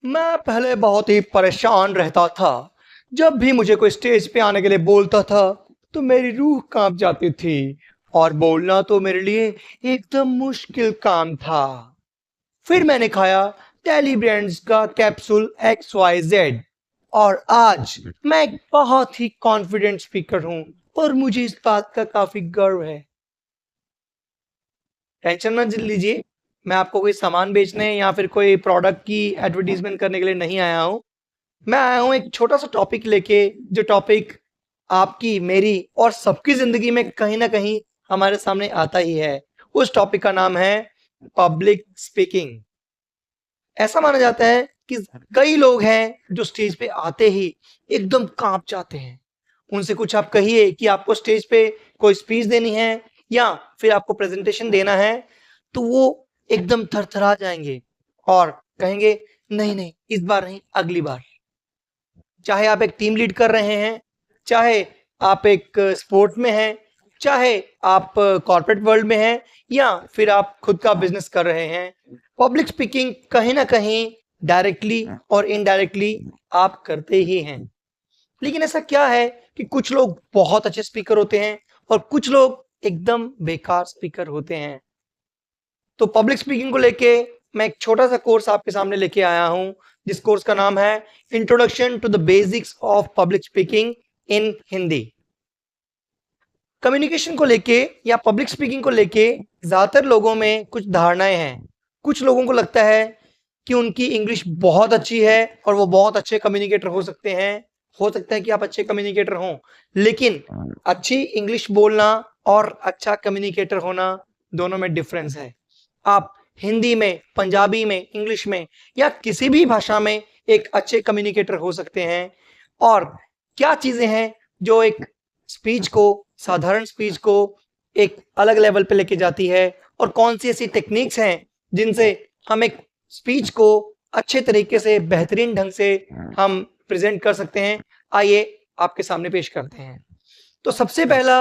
मैं पहले बहुत ही परेशान रहता था। जब भी मुझे कोई स्टेज पे आने के लिए बोलता था, तो मेरी रूह काँप जाती थी और बोलना तो मेरे लिए एकदम मुश्किल काम था। फिर मैंने खाया टेली ब्रांड्स का कैप्सूल XYZ और आज मैं एक बहुत ही कॉन्फिडेंट स्पीकर हूँ और मुझे इस बात का काफ़ी गर्व है। टेंशन मत लीजिए, मैं आपको कोई सामान बेचने या फिर कोई प्रोडक्ट की एडवर्टाइज़मेंट करने के लिए नहीं आया हूँ। मैं आया हूँ एक छोटा-सा टॉपिक लेके, जो टॉपिक आपकी, मेरी और सबकी ज़िंदगी में कहीं न कहीं हमारे सामने आता ही है। उस टॉपिक का नाम है पब्लिक स्पीकिंग। ऐसा माना जाता है कि कई लोग हैं जो स्टेज पे आते ही एकदम काँप जाते हैं। उनसे कुछ आप कहिए कि आपको स्टेज पे कोई स्पीच देनी है या फिर आपको प्रेज़ेंटेशन देना है, तो वो एकदम थरथरा जाएँगे और कहेंगे, नहीं, नहीं, इस बार नहीं, अगली बार। चाहे आप एक टीम लीड कर रहे हैं, चाहे आप एक स्पोर्ट में हैं, चाहे आप कॉर्पोरेट वर्ल्ड में हैं या फिर आप खुद का बिज़नेस कर रहे हैं। पब्लिक स्पीकिंग कहीं न कहीं डायरेक्टली और इनडायरेक्टली आप करते ही हैं। लेकिन ऐसा क्या है कि कुछ लोग बहुत अच्छे स्पीकर होते हैं और कुछ लोग एकदम बेकार स्पीकर होते हैं। तो पब्लिक स्पीकिंग को लेके मैं एक छोटा-सा कोर्स आपके सामने लेके आया हूँ, जिस कोर्स का नाम है introduction to the basics of public speaking in Hindi. Communication को लेके या पब्लिक स्पीकिंग को लेके ज़्यादातर लोगों में कुछ धारणाएँ हैं। कुछ लोगों को लगता है कि उनकी इंग्लिश बहुत अच्छी है और वो बहुत अच्छे कम्युनिकेटर हो सकते हैं। हो सकता है कि आप अच्छे कम्युनिकेटर हों, लेकिन अच्छी इंग्लिश बोलना और अच्छा कम्युनिकेटर होना, दोनों में डिफरेंस है। आप हिंदी में, पंजाबी में, इंग्लिश में या किसी भी भाषा में एक अच्छे कम्युनिकेटर हो सकते हैं। और क्या चीज़ें हैं जो एक स्पीच को, साधारण स्पीच को एक अलग लेवल पे लेके जाती है और कौन-सी ऐसी टेक्निक्स हैं जिनसे हम एक स्पीच को अच्छे तरीके से, बेहतरीन ढंग से हम प्रेज़ेंट कर सकते हैं। आइए आपके सामने पेश करते हैं। तो सबसे पहला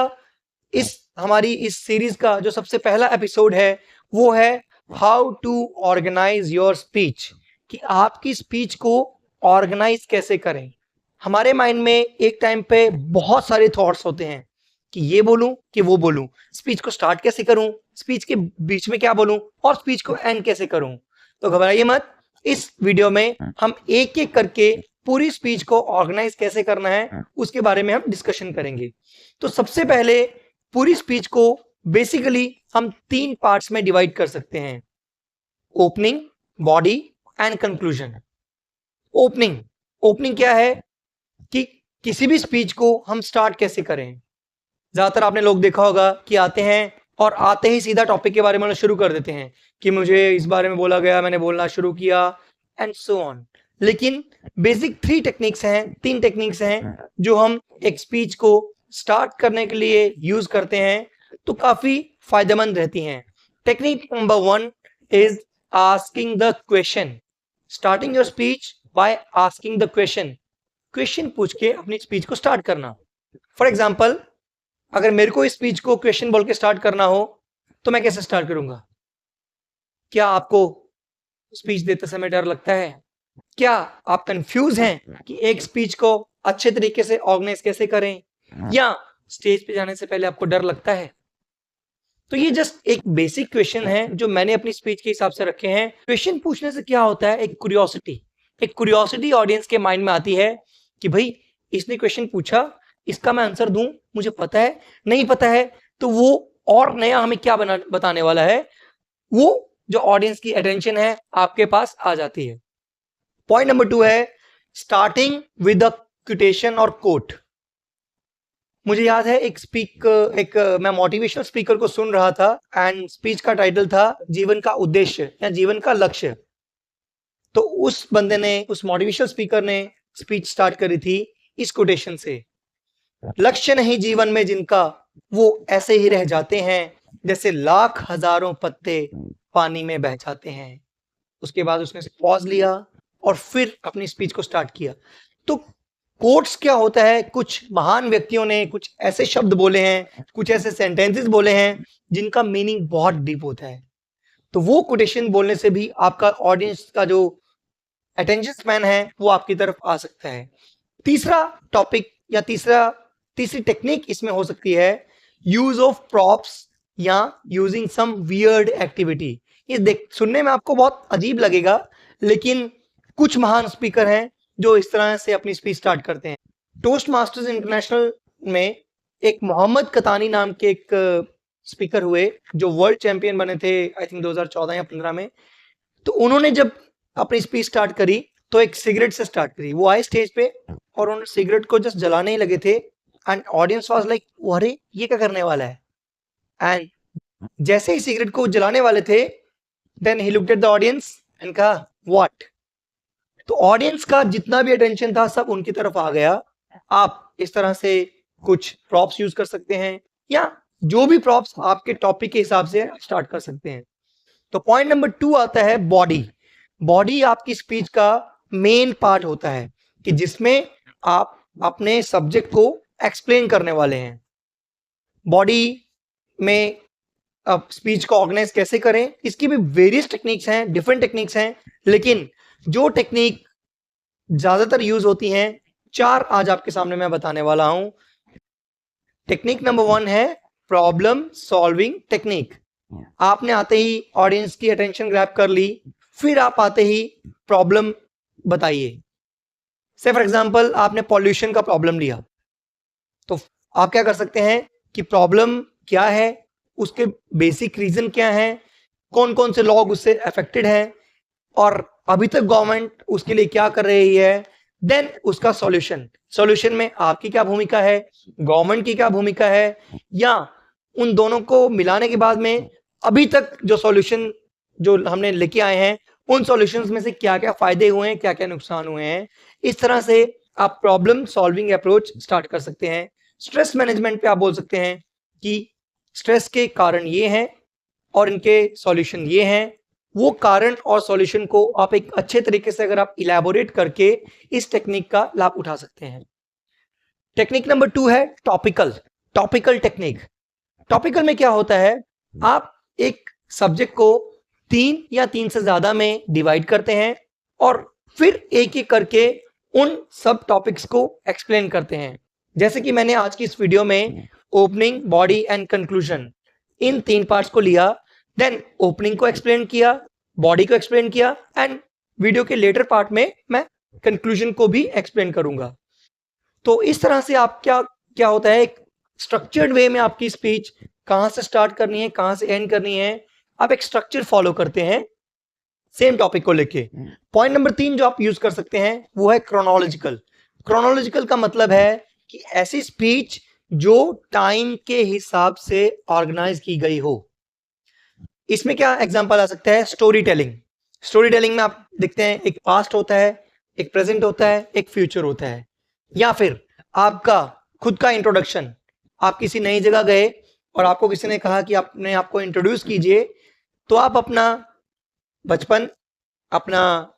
हमारी इस सीरीज़ का जो सबसे पहला एपिसोड है, वो है how to organise your speech, कि आपकी स्पीच को ऑर्गेनाइज़ कैसे करें। हमारे माइंड में एक टाइम पे बहुत सारे थॉट्स होते हैं कि ये बोलूँ कि वो बोलूँ, स्पीच को स्टार्ट कैसे करूँ, स्पीच के बीच में क्या बोलूँ और स्पीच को एंड कैसे करूँ। तो घबराइए मत, इस वीडियो में हम एक-एक करके पूरी स्पीच को ऑर्गेनाइज़ कैसे करना है, उसके बारे में हम डिस्कशन करेंगे। तो सबसे पहले पूरी स्पीच को बेसिकली हम 3 पार्ट्स में डिवाइड कर सकते हैं, opening, body and conclusion. Opening opening क्या है कि किसी भी स्पीच को हम स्टार्ट कैसे करें। ज़्यादातर आपने लोग देखा होगा कि आते हैं और आते ही सीधा टॉपिक के बारे में बोलना शुरू कर देते हैं कि मुझे इस बारे में बोला गया, मैंने बोलना शुरू किया एंड सो ऑन। लेकिन बेसिक 3 टेक्निक्स हैं जो हम एक स्पीच को स्टार्ट करने के लिए यूज़ करते हैं, तो काफ़ी फ़ायदेमंद रहती हैं। Technique number 1 is asking the question. Starting your speech by asking the question. Question पूछ के अपनी स्पीच को स्टार्ट करना। फॉर एग्जाम्पल, अगर मेरे को इस स्पीच को क्वेश्चन बोल के स्टार्ट करना हो, तो मैं कैसे स्टार्ट करूंगा? क्या आपको स्पीच देते समय डर लगता है? क्या आप कंफ्यूज हैं कि एक स्पीच को अच्छे तरीके से ऑर्गेनाइज कैसे करें, या स्टेज पे जाने से पहले आपको डर लगता है? तो ये जस्ट एक बेसिक क्वेश्चन है जो मैंने अपनी स्पीच के हिसाब से रखे हैं। क्वेश्चन पूछने से क्या होता है, एक क्यूरियोसिटी ऑडियंस के माइंड में आती है कि भाई इसने क्वेश्चन पूछा, इसका मैं आंसर दूं, मुझे पता है, नहीं पता है, तो वो और नया हमें क्या बताने वाला है, वो जो ऑडियंस की अटेंशन है आपके पास आ जाती है। पॉइंट नंबर 2 है स्टार्टिंग विद अ क्विटेशन और कोट। मुझे याद है एक मैं मोटिवेशनल स्पीकर को सुन रहा था एंड स्पीच का टाइटल था जीवन का उद्देश्य या जीवन का लक्ष्य। तो उस बंदे ने, उस मोटिवेशनल स्पीकर ने स्पीच स्टार्ट करी थी इस कोटेशन से, लक्ष्य नहीं जीवन में जिनका, वो ऐसे ही रह जाते हैं जैसे लाख हजारों पत्ते पानी में बह जाते हैं। उसके बाद उसने पॉज लिया और फिर अपनी स्पीच को स्टार्ट किया। तो कोट्स क्या होता है, कुछ महान व्यक्तियों ने कुछ ऐसे शब्द बोले हैं, कुछ ऐसे सेंटेंसेस बोले हैं जिनका मीनिंग बहुत डीप होता है। तो वो कोटेशन बोलने से भी आपका ऑडियंस का जो अटेंशन स्पैन है वो आपकी तरफ आ सकता है। तीसरा टॉपिक या तीसरी टेक्निक इसमें हो सकती है यूज ऑफ प्रॉप्स या यूजिंग सम वियर्ड एक्टिविटी। ये देख सुनने में आपको बहुत अजीब लगेगा, लेकिन कुछ महान स्पीकर हैं जो इस तरह से अपनी स्पीच स्टार्ट करते हैं। टोस्ट मास्टर्स इंटरनेशनल में एक मोहम्मद कतानी नाम के एक स्पीकर हुए जो वर्ल्ड चैंपियन बने थे आई थिंक 2014 या 15 में। तो उन्होंने जब अपनी स्पीच स्टार्ट करी तो एक सिगरेट से स्टार्ट करी। वो आए स्टेज पे और उन्होंने सिगरेट को जस्ट जलाने ही लगे थे एंड ऑडियंस वाज लाइक अरे ये क्या करने वाला है। एंड जैसे ही सिगरेट को जलाने वाले थे then he looked at the audience and कहा व्हाट। तो ऑडियंस का जितना भी अटेंशन था सब उनकी तरफ आ गया। आप इस तरह से कुछ प्रॉप्स यूज कर सकते हैं या जो भी प्रॉप्स आपके टॉपिक के हिसाब से स्टार्ट कर सकते हैं। तो पॉइंट नंबर 2 आता है बॉडी। बॉडी आपकी स्पीच का मेन पार्ट होता है कि जिसमें आप अपने सब्जेक्ट को एक्सप्लेन करने वाले हैं। बॉडी में अब स्पीच को ऑर्गेनाइज कैसे करें, इसकी भी वेरियस टेक्निक्स हैं, डिफरेंट टेक्निक्स हैं, लेकिन जो टेक्निक ज्यादातर यूज होती हैं 4 आज आपके सामने मैं बताने वाला हूं। टेक्निक नंबर 1 है प्रॉब्लम सॉल्विंग टेक्निक। आपने आते ही ऑडियंस की अटेंशन ग्रैब कर ली, फिर आप आते ही प्रॉब्लम बताइए। से फॉर एग्जांपल आपने पॉल्यूशन का प्रॉब्लम लिया, तो आप क्या कर सकते हैं कि प्रॉब्लम क्या है, उसके बेसिक रीजन क्या है, कौन कौन से लोग उससे अफेक्टेड हैं और अभी तक गवर्नमेंट उसके लिए क्या कर रही है, देन उसका सॉल्यूशन में आपकी क्या भूमिका है, गवर्नमेंट की क्या भूमिका है, या उन दोनों को मिलाने के बाद में अभी तक जो सॉल्यूशन जो हमने लेके आए हैं उन सॉल्यूशंस में से क्या क्या फायदे हुए हैं, क्या क्या नुकसान हुए हैं। इस तरह से आप प्रॉब्लम सॉल्विंग अप्रोच स्टार्ट कर सकते हैं। स्ट्रेस मैनेजमेंट पे आप बोल सकते हैं कि स्ट्रेस के कारण ये हैं और इनके सॉल्यूशन ये हैं। वो कारण और सॉल्यूशन को आप एक अच्छे तरीके से अगर आप इलैबोरेट करके इस टेक्निक का लाभ उठा सकते हैं। टेक्निक नंबर 2 है टॉपिकल टेक्निक। टॉपिकल में क्या होता है, आप एक सब्जेक्ट को 3 या 3 से ज्यादा में डिवाइड करते हैं और फिर एक एक करके उन सब टॉपिक्स को एक्सप्लेन करते हैं। जैसे कि मैंने आज की इस वीडियो में opening, body and conclusion in 3 parts को लिया, देन ओपनिंग को एक्सप्लेन किया, बॉडी को एक्सप्लेन किया एंड वीडियो के लेटर पार्ट में मैं कंक्लूजन को भी एक्सप्लेन करूंगा। तो इस तरह से आप क्या होता है, एक स्ट्रक्चर्ड वे में आपकी स्पीच कहां से स्टार्ट करनी है, कहां से एंड करनी है, आप एक स्ट्रक्चर फॉलो करते हैं सेम टॉपिक को लेके। पॉइंट नंबर 3 जो आप यूज कर सकते हैं वो है क्रोनोलॉजिकल का मतलब है कि ऐसी स्पीच जो टाइम के हिसाब से ऑर्गेनाइज की गई हो। इसमें क्या एग्जांपल आ सकता है, स्टोरी टेलिंग में आप देखते हैं एक पास्ट होता है, एक प्रेजेंट होता है, एक फ्यूचर होता है। या फिर आपका खुद का इंट्रोडक्शन, आप किसी नई जगह गए और आपको किसी ने कहा कि आपने आपको इंट्रोड्यूस कीजिए, तो आप अपना बचपन, अपना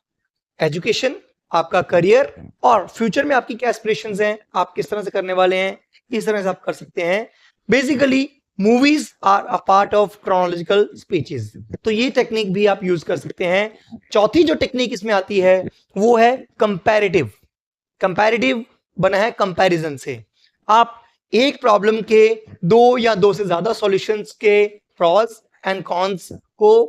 एजुकेशन, आपका करियर और फ्यूचर में आपकी क्या एस्पिरेशंस हैं, आप किस तरह से करने वाले हैं, इस तरह से आप कर सकते हैं। Basically movies are a part of chronological speeches, तो ये टेक्निक भी आप यूज कर सकते हैं। चौथी जो टेक्निक इसमें आती है वो है कंपैरेटिव बना है कंपैरिजन से। आप एक प्रॉब्लम के 2 या 2 से ज्यादा सॉल्यूशंस के प्रॉस एंड कॉन्स को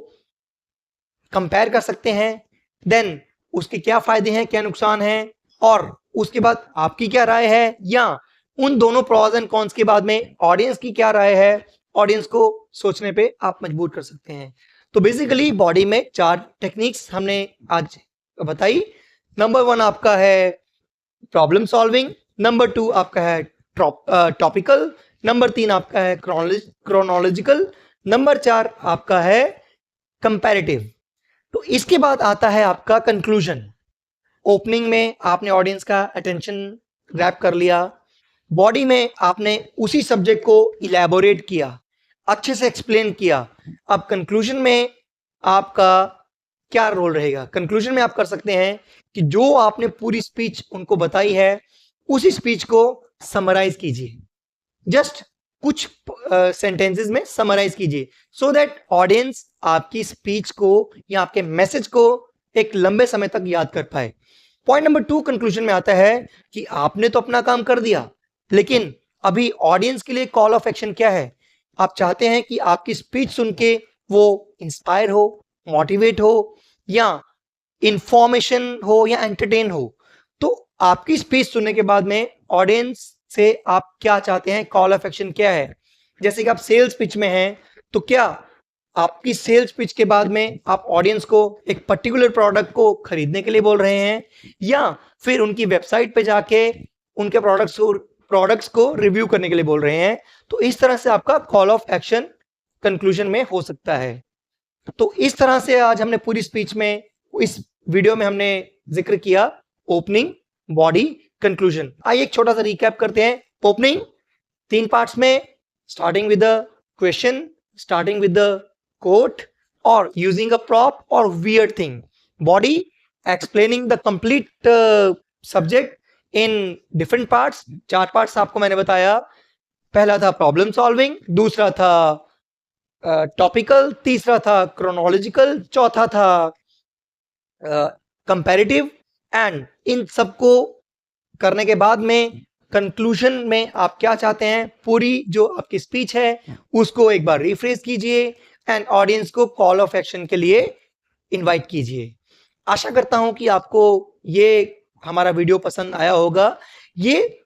कंपेयर कर सकते हैं, देन उसके क्या फायदे हैं, क्या नुकसान हैं, और उसके बाद आपकी क्या राय है, या उन दोनों प्रॉस एंड कॉन्स के बाद में ऑडियंस की क्या राय है, ऑडियंस को सोचने पे आप मजबूर कर सकते हैं। तो बेसिकली बॉडी में 4 टेक्निक्स हमने आज बताई। नंबर 1 आपका है प्रॉब्लम सॉल्विंग, नंबर 2 आपका है टॉपिकल, नंबर 3 आपका है क्रोनोलॉजिकल, नंबर 4 आपका है कंपैरेटिव। तो इसके बाद आता है आपका कंक्लूजन। ओपनिंग में आपने ऑडियंस का अटेंशन ग्रैब कर लिया, बॉडी में आपने उसी सब्जेक्ट को इलैबोरेट किया, अच्छे से एक्सप्लेन किया। अब कंक्लूजन में आपका क्या रोल रहेगा, कंक्लूजन में आप कर सकते हैं कि जो आपने पूरी स्पीच उनको बताई है उसी स्पीच को समराइज कीजिए, जस्ट कुछ सेंटेंसेस में समराइज कीजिए, सो दैट ऑडियंस आपकी स्पीच को या आपके मैसेज को एक लंबे समय तक याद कर पाए। पॉइंट नंबर 2 कंक्लूजन में आता है कि आपने तो अपना काम कर दिया, लेकिन अभी ऑडियंस के लिए कॉल ऑफ एक्शन क्या है? आप चाहते हैं कि आपकी स्पीच सुन के वो इंस्पायर हो, मोटिवेट हो, या इंफॉर्मेशन हो, या एंटरटेन हो। तो आपकी स्पीच सुनने के बाद में ऑडियंस से आप क्या चाहते हैं, कॉल ऑफ एक्शन क्या है? जैसे कि आप सेल्स पिच में हैं, तो क्या आपकी सेल्स पिच के बाद में आप ऑडियंस को एक पर्टिकुलर प्रोडक्ट को खरीदने के लिए बोल रहे हैं, या फिर उनकी वेबसाइट पे जाके उनके प्रोडक्ट्स को रिव्यू करने के लिए बोल रहे हैं? तो इस तरह से आपका कॉल ऑफ एक्शन कंक्लूजन में हो सकता है। तो इस तरह से आज हमने पूरी स्पीच में, इस वीडियो में हमने जिक्र किया ओपनिंग, बॉडी, कंक्लूजन। आइए एक छोटा सा रिकैप करते हैं। ओपनिंग 3 पार्ट्स में, starting with the question, starting with the quote, or using a prop or weird thing. Body, explaining the complete subject in different parts. 4 parts आपको मैंने बताया। पहला था प्रॉब्लम सॉल्विंग, दूसरा था टॉपिकल, तीसरा था क्रोनोलॉजिकल, चौथा था कंपैरेटिव। एंड इन सबको करने के बाद में कंक्लूजन में आप क्या चाहते हैं, पूरी जो आपकी स्पीच है उसको एक बार रिफ्रेश कीजिए एंड ऑडियंस को कॉल ऑफ एक्शन के लिए इनवाइट कीजिए। आशा करता हूं कि आपको ये हमारा वीडियो पसंद आया होगा। ये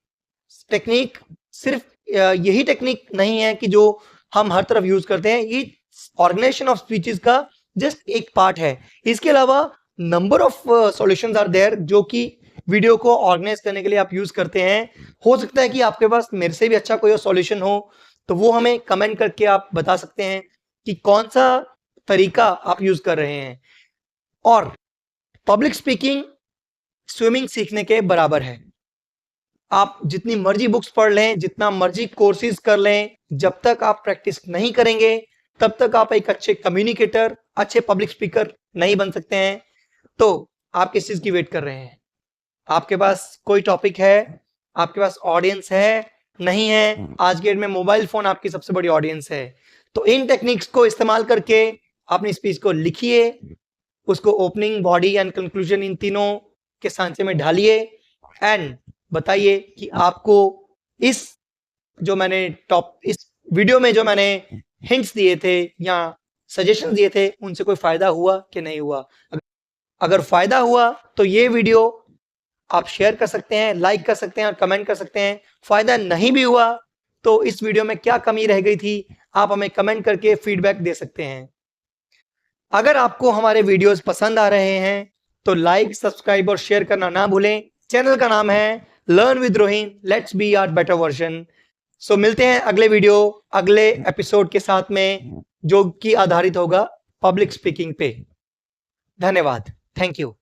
टेक्निक सिर्फ यही टेक्निक नहीं है कि जो हम हर तरफ यूज करते हैं, ये ऑर्गेनाइजेशन ऑफ स्पीचेस का जस्ट एक पार्ट है। इसके अलावा number of solutions are there जो कि वीडियो को ऑर्गेनाइज करने के लिए आप यूज करते हैं। हो सकता है कि आपके पास मेरे से भी अच्छा कोई सॉल्यूशन हो, तो वो हमें कमेंट करके आप बता सकते हैं कि कौन सा तरीका आप यूज कर रहे हैं। और पब्लिक स्पीकिंग स्विमिंग सीखने के बराबर है। आप जितनी मर्जी बुक्स पढ़ लें, जितना मर्जी कोर्सेज कर लें, जब तक आप प्रैक्टिस नहीं करेंगे तब तक आप एक अच्छे कम्युनिकेटर, अच्छे पब्लिक स्पीकर नहीं बन सकते हैं। तो आप किस चीज की वेट कर रहे हैं? आपके पास कोई टॉपिक है, आपके पास ऑडियंस है, नहीं है? आज के डेट में मोबाइल फोन आपकी सबसे बड़ी ऑडियंस है। तो इन टेक्निक्स को इस्तेमाल करके अपनी स्पीच को लिखिए, उसको opening, body and conclusion in तीनों के सांचे में ढालिए एंड बताइए कि आपको इस वीडियो में जो मैंने हिंट्स दिए थे या सजेशन दिए थे, उनसे कोई फायदा हुआ कि नहीं हुआ। अगर फायदा हुआ तो ये वीडियो आप शेयर कर सकते हैं, लाइक कर सकते हैं और कमेंट कर सकते हैं। फायदा नहीं भी हुआ तो इस वीडियो में क्या कमी रह गई थी, आप हमें कमेंट करके फीडबैक दे सकते हैं। अगर आपको हमारे वीडियोस पसंद आ रहे हैं तो लाइक, सब्सक्राइब और शेयर करना ना भूलें। चैनल का नाम है learn with Rohin, let's be our better version. So मिलते हैं अगले वीडियो, अगले एपिसोड के साथ में, जो कि आधारित होगा पब्लिक स्पीकिंग पे। धन्यवाद, थैंक यू।